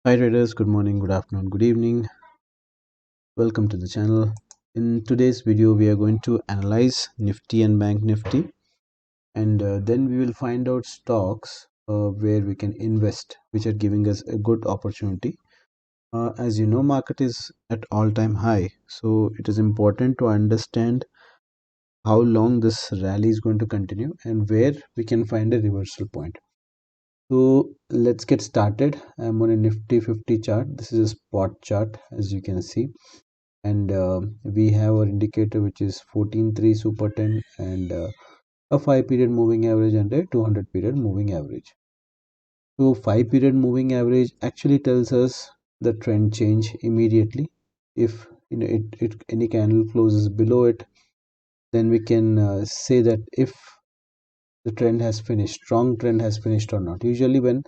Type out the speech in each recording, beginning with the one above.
Hi traders, good morning, good afternoon, good evening. Welcome to the channel. In today's video, we are going to analyze Nifty and Banknifty, and then we will find out stocks where we can invest, which are giving us a good opportunity. As you know, market is at all-time high, so it is important to understand how long this rally is going to continue and where we can find a reversal point. So let's get started. I'm on a Nifty 50 chart. This is a spot chart, as you can see, and we have our indicator which is 14.3 super 10 and a 5 period moving average and a 200 period moving average. So 5 period moving average actually tells us the trend change immediately. If any candle closes below it, then we can say that if the trend has finished, strong trend has finished or not. Usually when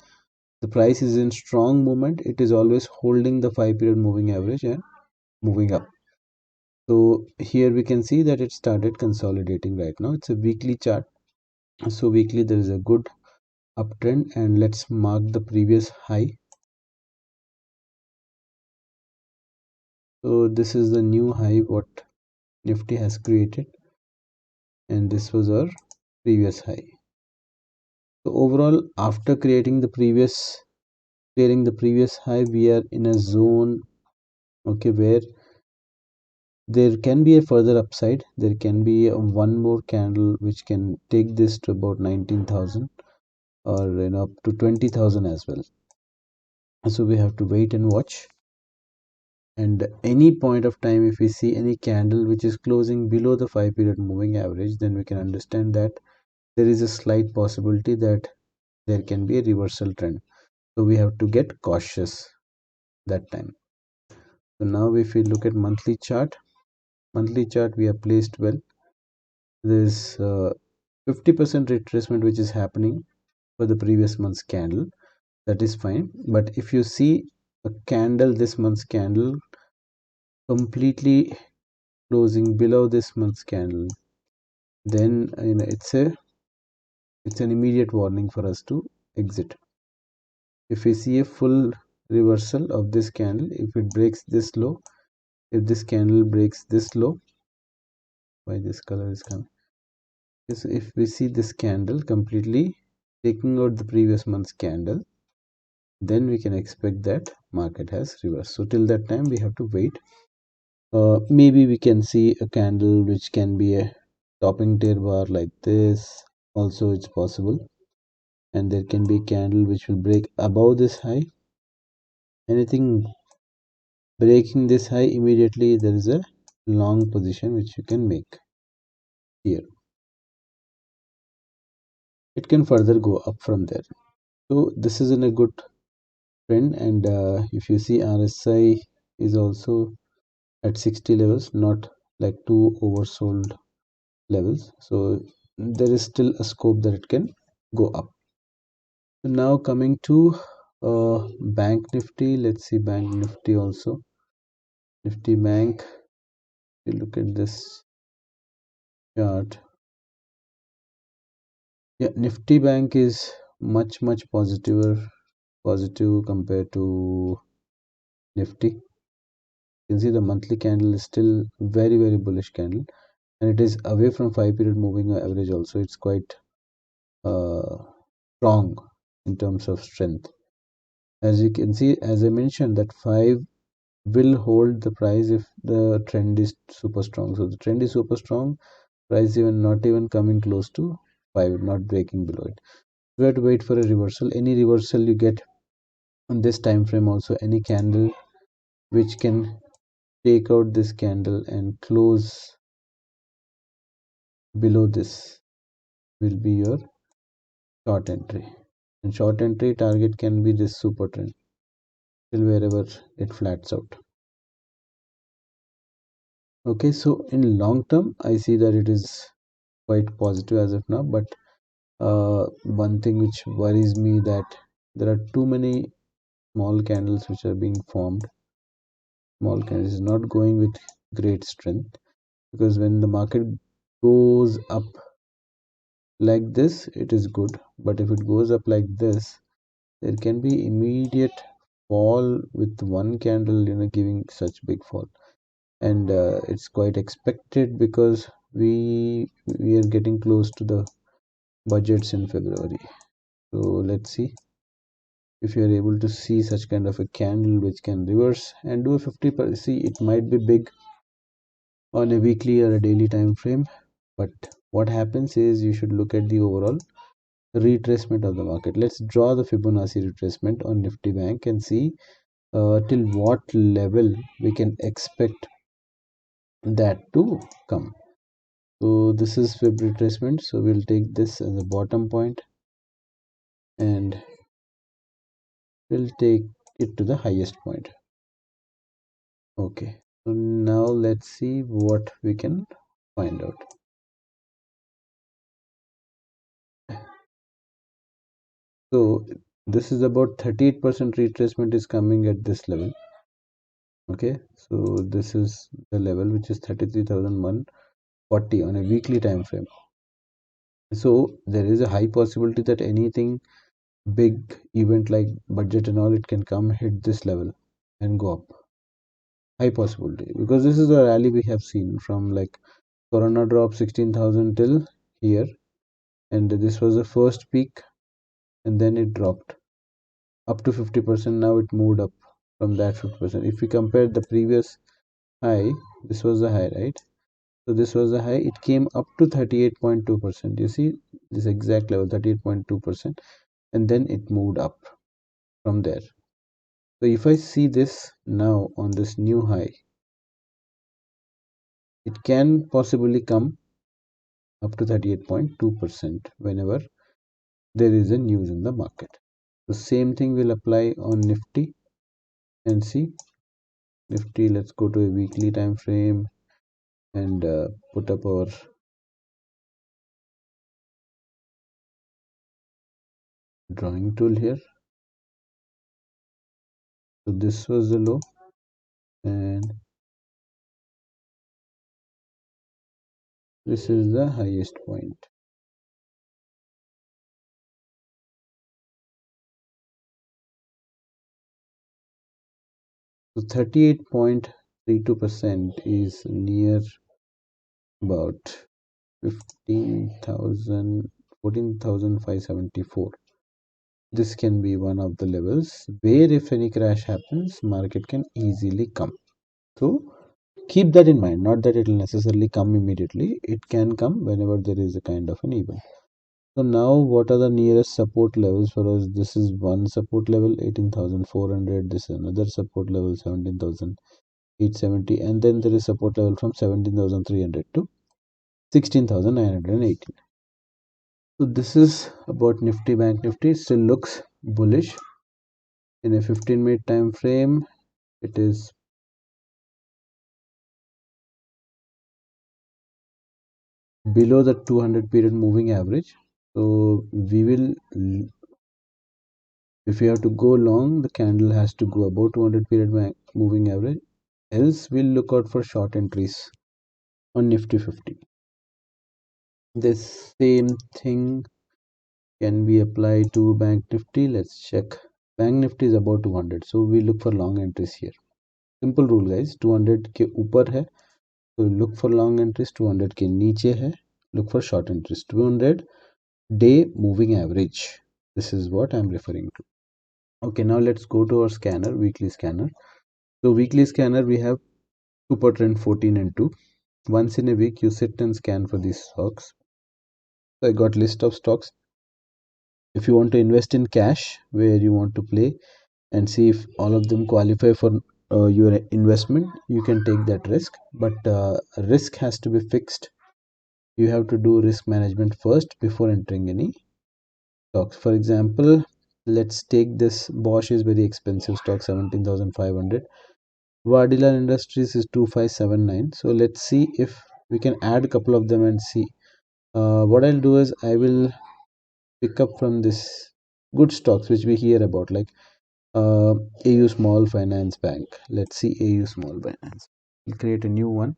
the price is in strong movement, it is always holding the 5 period moving average and moving up. So here we can see that it started consolidating right now. It's a weekly chart. So weekly there is a good uptrend, and let's mark the previous high. So this is the new high what Nifty has created, and this was our previous high. So overall, after clearing the previous high, we are in a zone, okay, where there can be a further upside. There can be one more candle which can take this to about 19,000 or up to 20,000 as well. So we have to wait and watch, and any point of time if we see any candle which is closing below the 5 period moving average, then we can understand that there is a slight possibility that there can be a reversal trend. So we have to get cautious that time. So now if we look at monthly chart, we are placed well. There is 50% retracement which is happening for the previous month's candle. That is fine, but if you see a candle, this month's candle completely closing below this month's candle, then it's an immediate warning for us to exit. If we see a full reversal of this candle, if it breaks this low, if this candle breaks this low, why this color is coming, so if we see this candle completely taking out the previous month's candle, then we can expect that market has reversed. So till that time we have to wait. Maybe we can see a candle which can be a topping tier bar like this. Also it's possible, and there can be a candle which will break above this high. Anything breaking this high, immediately there is a long position which you can make here. It can further go up from there. So this is in a good trend, and if you see RSI is also at 60 levels, not like too oversold levels. So there is still a scope that it can go up. So now coming to Bank Nifty, let's see Bank Nifty also. Nifty Bank, you look at this chart. Yeah, Nifty Bank is much positive compared to Nifty. You can see the monthly candle is still very bullish candle, and it is away from 5 period moving average also. It's quite uh, strong in terms of strength. As you can see, as I mentioned, that 5 will hold the price if the trend is super strong. So the trend is super strong, price even not even coming close to 5, not breaking below it. We have to wait for a reversal. Any reversal you get on this time frame, also any candle which can take out this candle and close below this will be your short entry. And short entry target can be this super trend till wherever it flats out. Okay, so in long term I see that it is quite positive as of now, but one thing which worries me that there are too many small candles which are being formed. Small candles is not going with great strength, because when the market goes up like this, it is good, but if it goes up like this, there can be immediate fall with one candle, giving such big fall. And it's quite expected because we are getting close to the budgets in February. So let's see if you are able to see such kind of a candle which can reverse and do a 50%. See, it might be big on a weekly or a daily time frame, but what happens is you should look at the overall retracement of the market. Let's draw the Fibonacci retracement on Nifty Bank and see till what level we can expect that to come. So this is Fib retracement, so we'll take this as a bottom point and we'll take it to the highest point. Okay, so now let's see what we can find out. So this is about 38% retracement is coming at this level. Okay, so this is the level which is 33,140 on a weekly time frame. So there is a high possibility that anything big event like budget and all, it can come hit this level and go up. High possibility, because this is the rally we have seen from like Corona drop 16,000 till here, and this was the first peak and then it dropped up to 50%. Now it moved up from that 50%. If we compare the previous high, this was the high, right? So this was the high, it came up to 38.2%. You see this exact level, 38.2%, and then it moved up from there. So if I see this now on this new high, it can possibly come up to 38.2% whenever there is a news in the market. The same thing will apply on Nifty and see. Nifty, let's go to a weekly time frame and put up our drawing tool here. So this was the low and this is the highest point. So 38.32% is near about 15,000, 14,574. This can be one of the levels where if any crash happens, market can easily come. So keep that in mind, not that it will necessarily come immediately. It can come whenever there is a kind of an event. So now what are the nearest support levels for us? This is one support level, 18,400. This is another support level, 17,870. And then there is support level from 17,300 to 16,918. So this is about Nifty Bank Nifty. It still looks bullish. In a 15-minute time frame, it is below the 200 period moving average. So we will, if we have to go long, the candle has to go above 200 period moving average. Else we'll look out for short entries on Nifty 50. This same thing can be applied to Bank Nifty. Let's check. Bank Nifty is about 200, so we look for long entries here. Simple rule guys, 200 के ऊपर है तो look for long entries, 200 के नीचे है look for short entries. 200 day moving average, this is what I'm referring to. Okay, now let's go to our scanner, weekly scanner. So weekly scanner, we have super trend 14 and 2. Once in a week you sit and scan for these stocks. So I got list of stocks. If you want to invest in cash, where you want to play and see if all of them qualify for your investment, you can take that risk, but risk has to be fixed. You have to do risk management first before entering any stocks. For example, let's take this Bosch is very expensive stock, 17,500. Vadilar Industries is 2579. So let's see if we can add a couple of them and see. What I'll do is I will pick up from this good stocks which we hear about, like AU Small Finance Bank. Let's see AU Small Finance. We'll create a new one.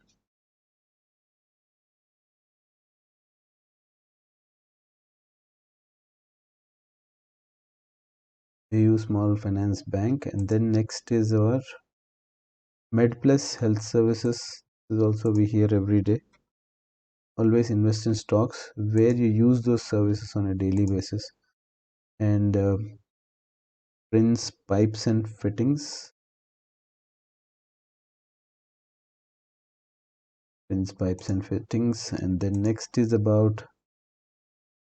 AU Small Finance Bank, and then next is our MedPlus Health Services. This is also we hear every day. Always invest in stocks where you use those services on a daily basis. And Prince Pipes and Fittings. Prince Pipes and Fittings, and then next is about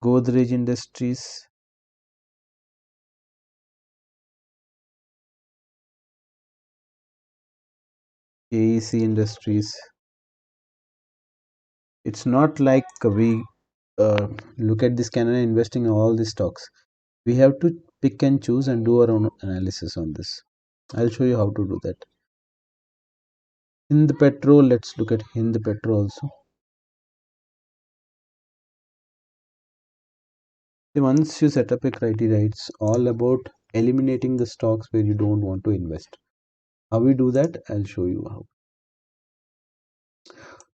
Godrej Industries. AEC Industries. It's not like we look at this Canada investing in all these stocks. We have to pick and choose and do our own analysis on this. I'll show you how to do that. Hind Petrol, let's look at Hind Petrol also. Once you set up a criteria, it's all about eliminating the stocks where you don't want to invest. How we do that, I'll show you how.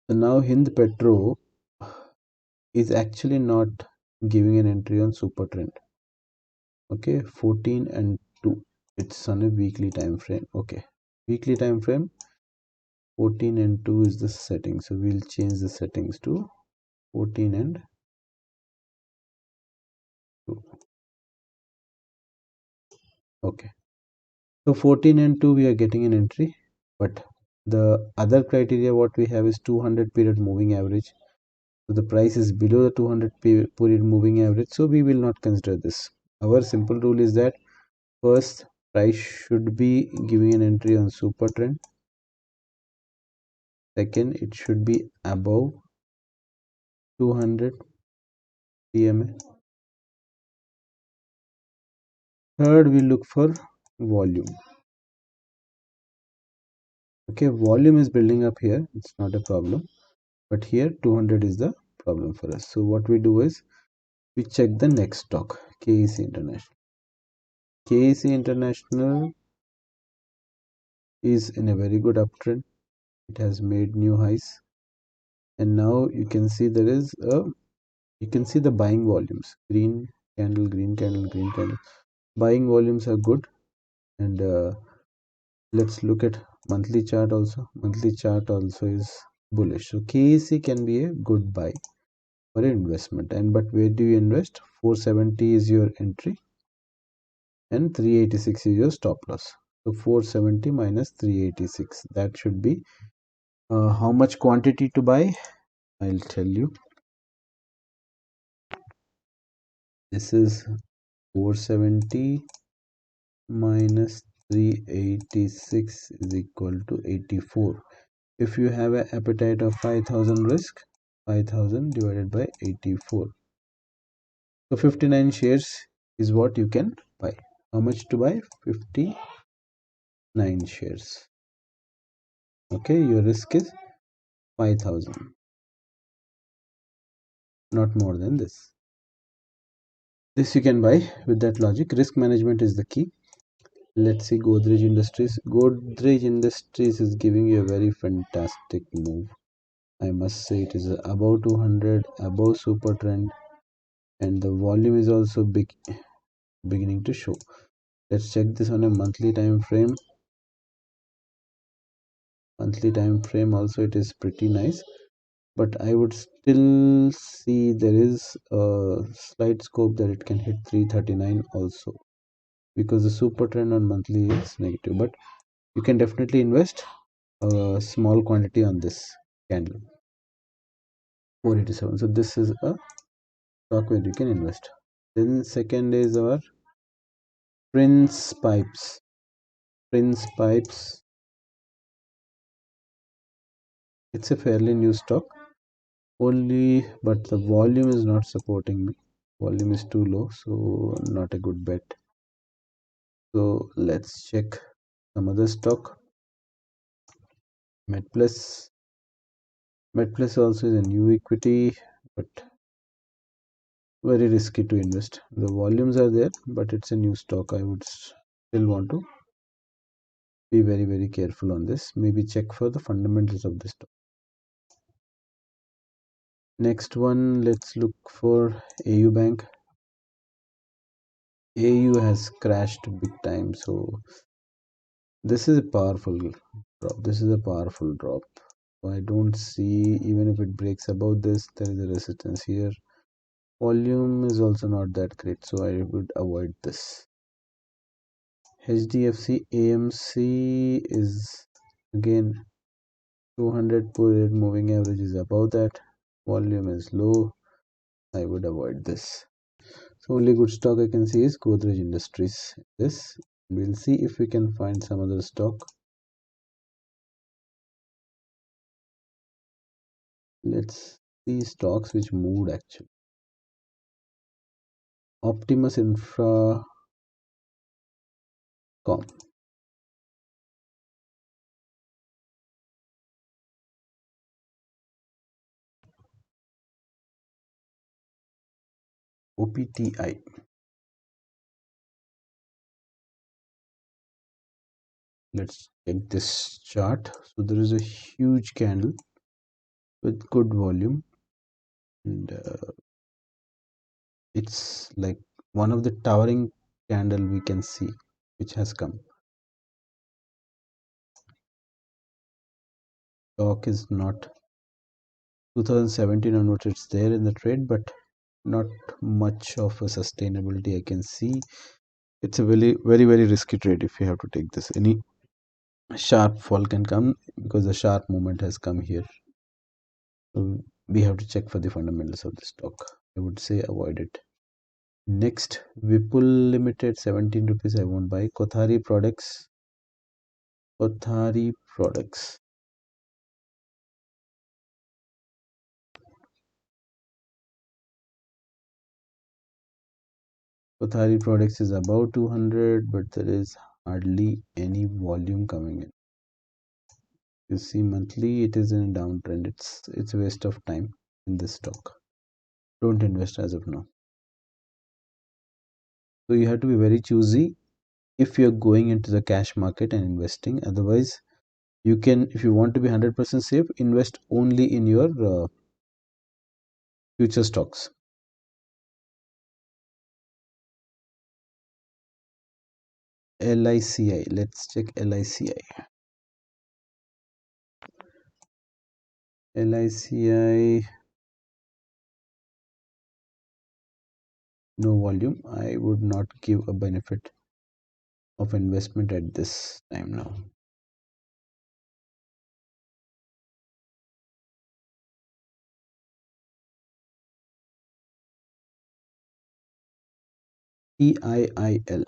So now Hind Petrol is actually not giving an entry on super trend. Okay, 14 and 2, it's on a weekly time frame. Okay, weekly time frame, 14 and 2 is the setting, so we'll change the settings to 14 and 2. Okay, so 14 and 2 we are getting an entry, but the other criteria what we have is 200 period moving average. So the price is below the 200 period moving average, so we will not consider this. Our simple rule is that first price should be giving an entry on super trend. Second, it should be above 200 PMA. Third, we look for volume. Okay, volume is building up here, it's not a problem, but here 200 is the problem for us. So what we do is we check the next stock, KEC International. KEC International is in a very good uptrend. It has made new highs, and now you can see there is a, you can see the buying volumes, green candle, green candle, green candle. Buying volumes are good, and let's look at monthly chart also. Monthly chart also is bullish, so KEC can be a good buy for investment. And but where do you invest? 470 is your entry and 386 is your stop loss. So 470 minus 386, that should be how much quantity to buy. I'll tell you. This is 470 minus 386 is equal to 84. If you have an appetite of 5000 risk, 5000 divided by 84. So 59 shares is what you can buy. How much to buy? 59 shares. Okay, your risk is 5000, not more than this. This you can buy with that logic. Risk management is the key. Let's see Godrej Industries. Godrej Industries is giving you a very fantastic move. I must say it is above 200, above super trend, and the volume is also beginning to show. Let's check this on a monthly time frame. Monthly time frame also it is pretty nice, but I would still see there is a slight scope that it can hit 339 also, because the super trend on monthly is negative. But you can definitely invest a small quantity on this candle. 487, so this is a stock where you can invest. Then second is our Prince Pipes. Prince Pipes, it's a fairly new stock only, but the volume is not supporting me. Volume is too low, so not a good bet. So let's check some other stock. MedPlus. MedPlus also is a new equity, but very risky to invest. The volumes are there, but it's a new stock. I would still want to be very careful on this. Maybe check for the fundamentals of this stock. Next one, let's look for AU Bank. AU has crashed big time, so this is a powerful drop. This is a powerful drop. I don't see, even if it breaks above this, there is a resistance here. Volume is also not that great, so I would avoid this. HDFC AMC is again 200 period moving average is above that. Volume is low. I would avoid this. So only good stock I can see is Godrej Industries. This we'll see if we can find some other stock. Let's see stocks which moved actually. Optimus Infracom. OPTI. Let's check this chart. So there is a huge candle with good volume, and it's like one of the towering candle we can see which has come. Stock is not 2017 onwards, it's there in the trade, but not much of a sustainability I can see. It's a very risky trade if you have to take this. Any sharp fall can come because the sharp movement has come here. So we have to check for the fundamentals of the stock. I would say avoid it. Next, Vipul Limited, 17 rupees. I won't buy. Kothari Products. Kothari Products. Kothari Products is about 200, but there is hardly any volume coming in. You see, monthly it is in a downtrend. It's a waste of time in this stock. Don't invest as of now. So you have to be very choosy if you're going into the cash market and investing. Otherwise, you can, if you want to be 100% safe, invest only in your future stocks. LICI. Let's check LICI. LICI. No volume. I would not give a benefit of investment at this time now. TIIL.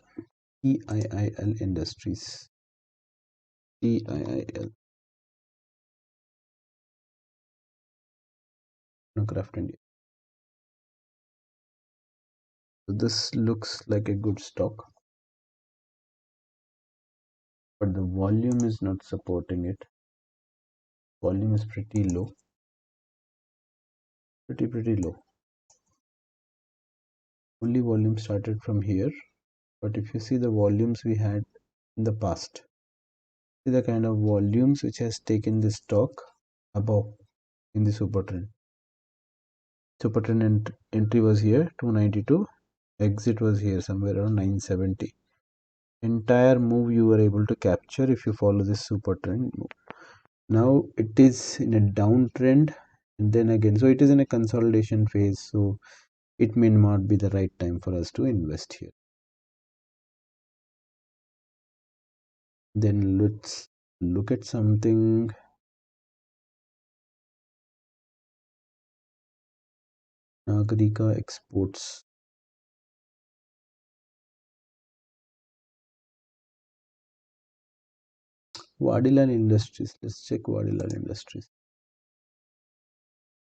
TIIL Industries. TIIL. Craft India. So this looks like a good stock, but the volume is not supporting it. Volume is pretty low. Pretty low. Only volume started from here, but if you see the volumes we had in the past, see the kind of volumes which has taken this stock above in the super trend. Super trend entry was here 292, exit was here somewhere around 970. Entire move you were able to capture if you follow this super trend move. Now it is in a downtrend, and then again, so it is in a consolidation phase, so it may not be the right time for us to invest here. Then let's look at something. Nagarika Exports. Vadilal Industries. Let's check Vadilal Industries.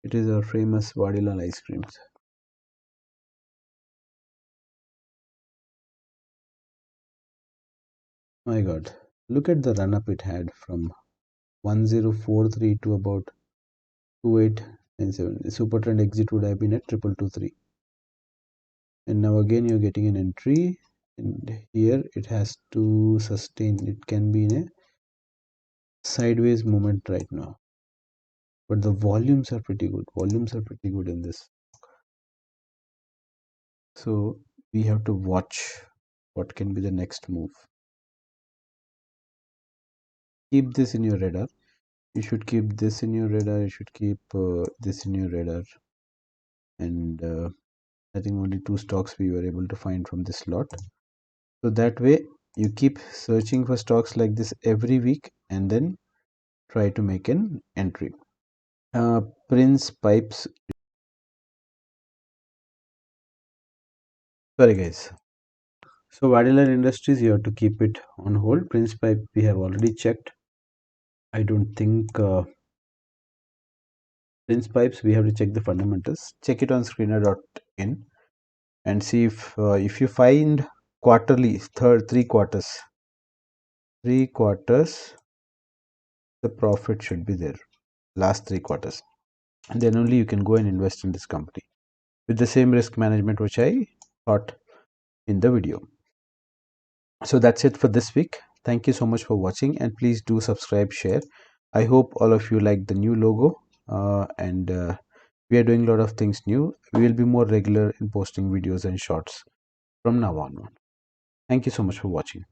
It is our famous Vadilal ice creams. My god, look at the run up it had from 1043 to about 2897. The super trend exit would have been at 2223. And now again you're getting an entry, and here it has to sustain. It can be in a sideways movement right now, but the volumes are pretty good. Volumes are pretty good in this, so we have to watch what can be the next move. Keep this in your radar. You should keep this in your radar. You should keep this in your radar. And I think only 2 stocks we were able to find from this lot. So that way you keep searching for stocks like this every week and then try to make an entry. Prince Pipes. Sorry guys. So Vadilar Industries, you have to keep it on hold. Prince Pipe we have already checked. I don't think Prince Pipes, we have to check the fundamentals. Check it on screener.in and see if you find quarterly, three quarters, the profit should be there. Last 3 quarters, and then only you can go and invest in this company with the same risk management which I taught in the video. So that's it for this week. Thank you so much for watching, and please do subscribe, share. I hope all of you like the new logo, and we are doing a lot of things new. We will be more regular in posting videos and shorts from now on. Thank you so much for watching.